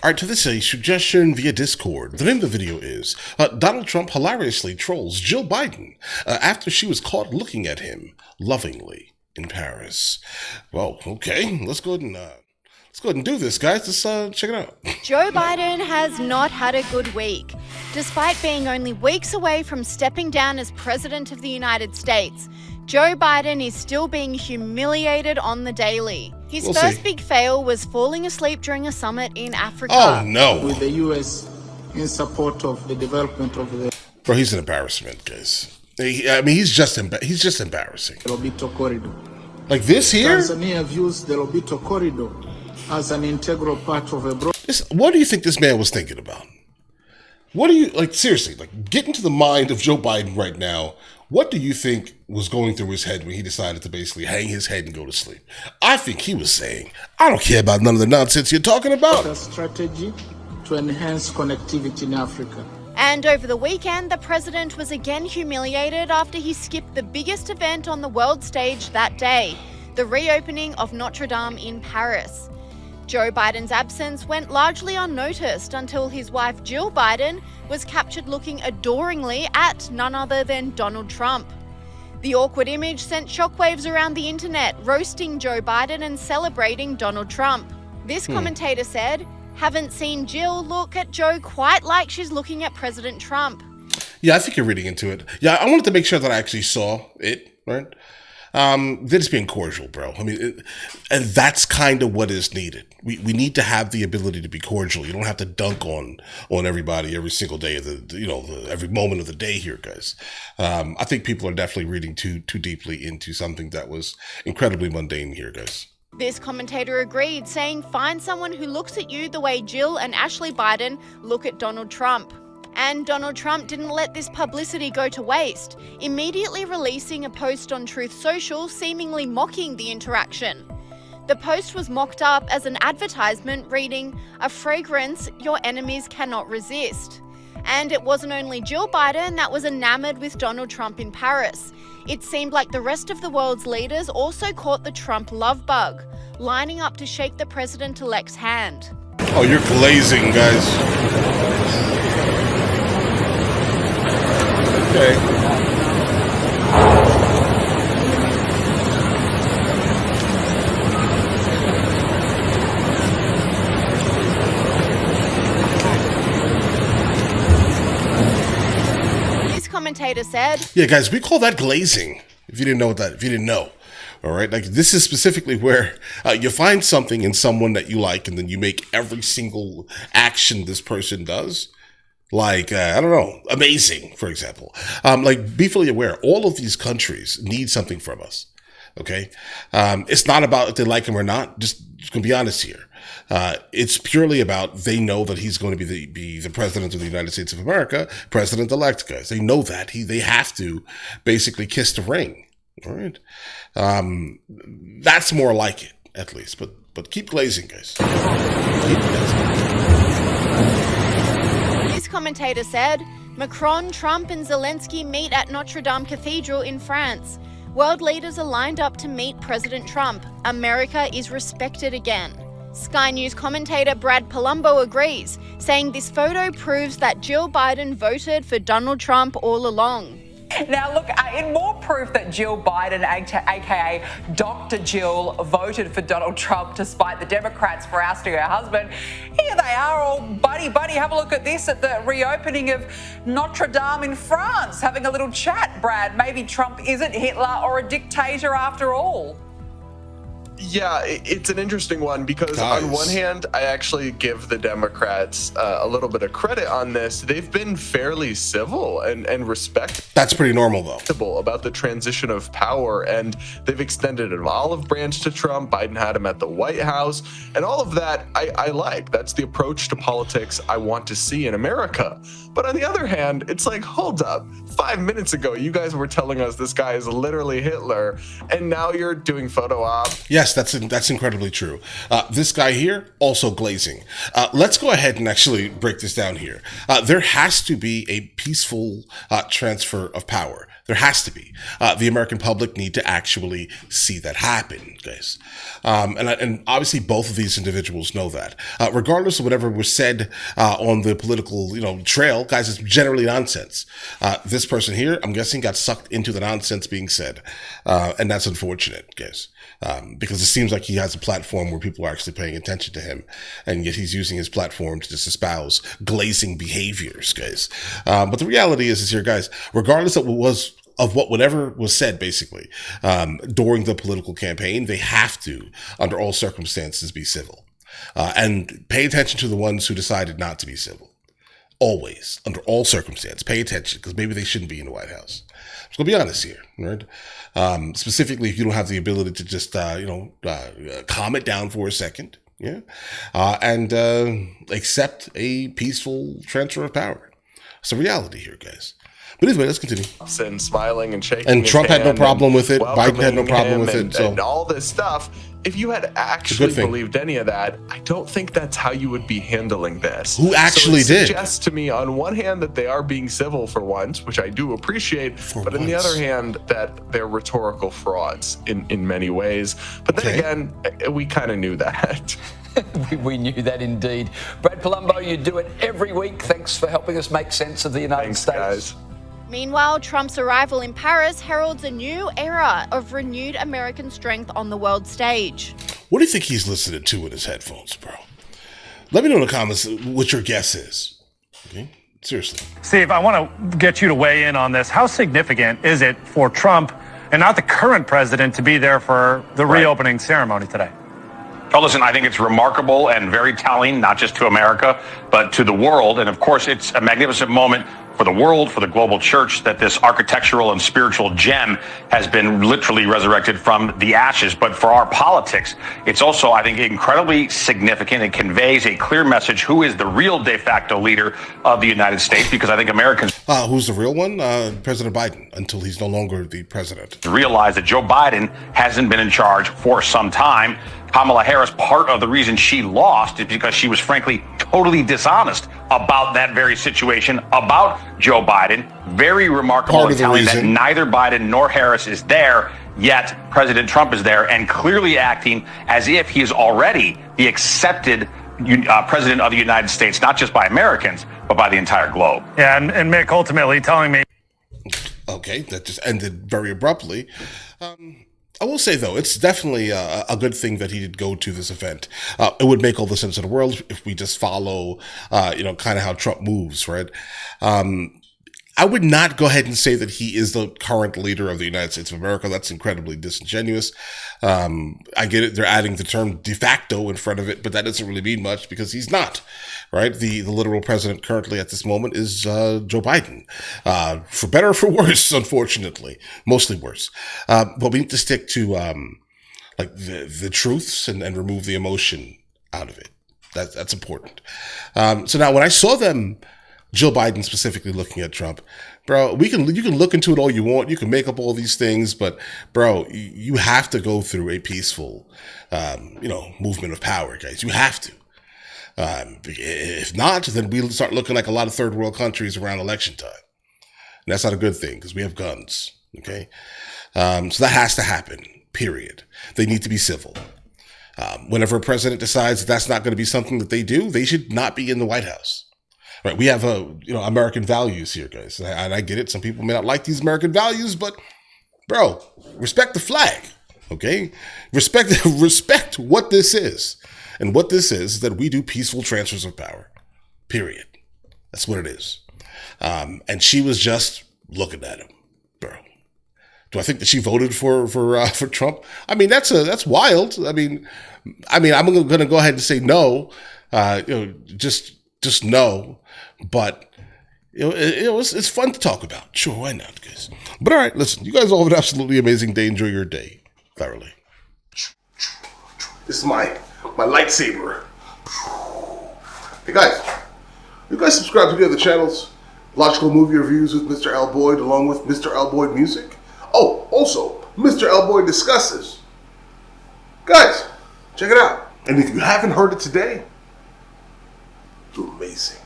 Alright, to this a suggestion via Discord. The name of the video is Donald Trump hilariously trolls Jill Biden after she was caught looking at him lovingly in Paris. Well, okay, let's go ahead and do this, guys. Let's check it out. Joe Biden has not had a good week. Despite being only weeks away from stepping down as President of the United States, Joe Biden is still being humiliated on the daily. His first big fail was falling asleep during a summit in Africa. Oh, no. With the U.S. in support of the development of the... Bro, he's an embarrassment, guys. He's just embarrassing. Lobito Corridor. Like this here? Tanzania views the Lobito Corridor as an integral part of a broad... What do you think this man was thinking about? What do you, seriously, get into the mind of Joe Biden right now. What do you think was going through his head when he decided to basically hang his head and go to sleep? I think he was saying, I don't care about none of the nonsense you're talking about. A strategy to enhance connectivity in Africa. And over the weekend, the president was again humiliated after he skipped the biggest event on the world stage that day, the reopening of Notre Dame in Paris. Joe Biden's absence went largely unnoticed until his wife Jill Biden was captured looking adoringly at none other than Donald Trump. The awkward image sent shockwaves around the internet, roasting Joe Biden and celebrating Donald Trump. This commentator said, "Haven't seen Jill look at Joe quite like she's looking at President Trump." Yeah, I think you're reading into it. Yeah, I wanted to make sure that I actually saw it, right? They're just being cordial, bro. And that's kind of what is needed. We need to have the ability to be cordial. You don't have to dunk on everybody every single day of every moment of the day here, guys. I think people are definitely reading too deeply into something that was incredibly mundane here, guys. This commentator agreed, saying, "Find someone who looks at you the way Jill and Ashley Biden look at Donald Trump." And Donald Trump didn't let this publicity go to waste, immediately releasing a post on Truth Social seemingly mocking the interaction. The post was mocked up as an advertisement reading, "A fragrance your enemies cannot resist." And it wasn't only Jill Biden that was enamored with Donald Trump in Paris. It seemed like the rest of the world's leaders also caught the Trump love bug, lining up to shake the president-elect's hand. Oh, you're glazing, guys. Okay. This commentator said, Yeah, guys, we call that glazing. If you didn't know. All right. This is specifically where you find something in someone that you like, and then you make every single action this person does. I don't know, amazing, for example. Be fully aware, all of these countries need something from us. Okay. It's not about if they like him or not. Just gonna be honest here. It's purely about they know that he's going to be the president of the United States of America, president-elect, guys. They know that they have to basically kiss the ring. All right. That's more like it, at least. But keep glazing, guys. Keep glazing. This commentator said, "Macron, Trump and Zelensky meet at Notre Dame Cathedral in France. World leaders are lined up to meet President Trump. America is respected again." Sky News commentator Brad Palumbo agrees, saying this photo proves that Jill Biden voted for Donald Trump all along. Now, look, in more proof that Jill Biden, aka Dr. Jill, voted for Donald Trump despite the Democrats for ousting her husband, here they are all buddy. Have a look at this at the reopening of Notre Dame in France, having a little chat, Brad. Maybe Trump isn't Hitler or a dictator after all. Yeah, it's an interesting one because on one hand, I actually give the Democrats a little bit of credit on this. They've been fairly civil and respectful. That's pretty normal, though. About the transition of power, and they've extended an olive branch to Trump. Biden had him at the White House, and all of that I like. That's the approach to politics I want to see in America. But on the other hand, it's like, hold up. 5 minutes ago, you guys were telling us this guy is literally Hitler, and now you're doing photo op. Yes, that's incredibly true. This guy here, also glazing. Let's go ahead and actually break this down here. There has to be a peaceful transfer of power. There has to be. The American public need to actually see that happen, guys. And obviously both of these individuals know that. Regardless of whatever was said on the political, trail, guys, it's generally nonsense. This person here, I'm guessing, got sucked into the nonsense being said. And that's unfortunate, guys. Because it seems like he has a platform where people are actually paying attention to him, and yet he's using his platform to just espouse glazing behaviors, guys. But the reality is here, guys, regardless of whatever was said, basically, during the political campaign, they have to, under all circumstances, be civil. And pay attention to the ones who decided not to be civil. Always, under all circumstances, pay attention, because maybe they shouldn't be in the White House. I'm going to be honest here, right? Specifically, if you don't have the ability to just, calm it down for a second, and accept a peaceful transfer of power. It's a reality here, guys. But anyway, let's continue. And smiling and shaking. And Trump had no hand problem and with it. Biden had no problem with welcoming it. him and all this stuff. If you had actually thing. believed any of that, I don't think that's how you would be handling this. Who actually so it did? suggests to me, on one hand, that they are being civil for once, which I do appreciate, but on the other hand, that they're rhetorical frauds in many ways. But then again, we kind of knew that. We knew that indeed. Brad Palumbo, you do it every week. Thanks for helping us make sense of the United States. Guys. Meanwhile, Trump's arrival in Paris heralds a new era of renewed American strength on the world stage. What do you think he's listening to in his headphones, bro? Let me know in the comments what your guess is. Okay? Seriously. Steve, I want to get you to weigh in on this. How significant is it for Trump and not the current president to be there for the reopening ceremony today? Oh, listen, I think it's remarkable and very telling, not just to America, but to the world. And of course, it's a magnificent moment for the world, for the global church, that this architectural and spiritual gem has been literally resurrected from the ashes. But for our politics, it's also, I think, incredibly significant. It conveys a clear message who is the real de facto leader of the United States, because I think Americans... Who's the real one? President Biden, until he's no longer the president. Realize that Joe Biden hasn't been in charge for some time. Kamala Harris, part of the reason she lost is because she was frankly totally dishonest about that very situation, about Joe Biden. Very remarkable and telling that neither Biden nor Harris is there, yet President Trump is there and clearly acting as if he is already the accepted president of the United States, not just by Americans, but by the entire globe. Yeah, and Mick ultimately telling me... Okay, that just ended very abruptly. I will say, though, it's definitely a good thing that he did go to this event. It would make all the sense in the world if we just follow, kind of how Trump moves, right? I would not go ahead and say that he is the current leader of the United States of America. That's incredibly disingenuous. I get it. They're adding the term de facto in front of it, but that doesn't really mean much because he's not, right? The literal president currently at this moment is Joe Biden. For better or for worse, unfortunately. Mostly worse. But we need to stick to the truths and remove the emotion out of it. That's important. So now when I saw them, Joe Biden specifically looking at Trump, bro, you can look into it all you want. You can make up all these things, but bro, you have to go through a peaceful, movement of power, guys. You have to. If not, then we'll start looking like a lot of third world countries around election time. And that's not a good thing because we have guns. Okay. So that has to happen, period. They need to be civil. Whenever a president decides that's not going to be something that they do, they should not be in the White House. Right, we have American values here, guys, and I get it. Some people may not like these American values, but bro, respect the flag, okay? Respect what this is, and what this is that we do peaceful transfers of power. Period. That's what it is. And she was just looking at him, bro. Do I think that she voted for Trump? I mean, that's wild. I mean, I'm going to go ahead and say no. Just no. But it's fun to talk about. Sure, why not, guys? But all right, listen, you guys all have an absolutely amazing day. Enjoy your day thoroughly. This is my lightsaber. Hey guys, you guys subscribe to the other channels? Logical Movie Reviews with Mr. L. Boyd, along with Mr. L. Boyd Music. Oh, also, Mr. L. Boyd Discusses. Guys, check it out. And if you haven't heard it today, you're amazing.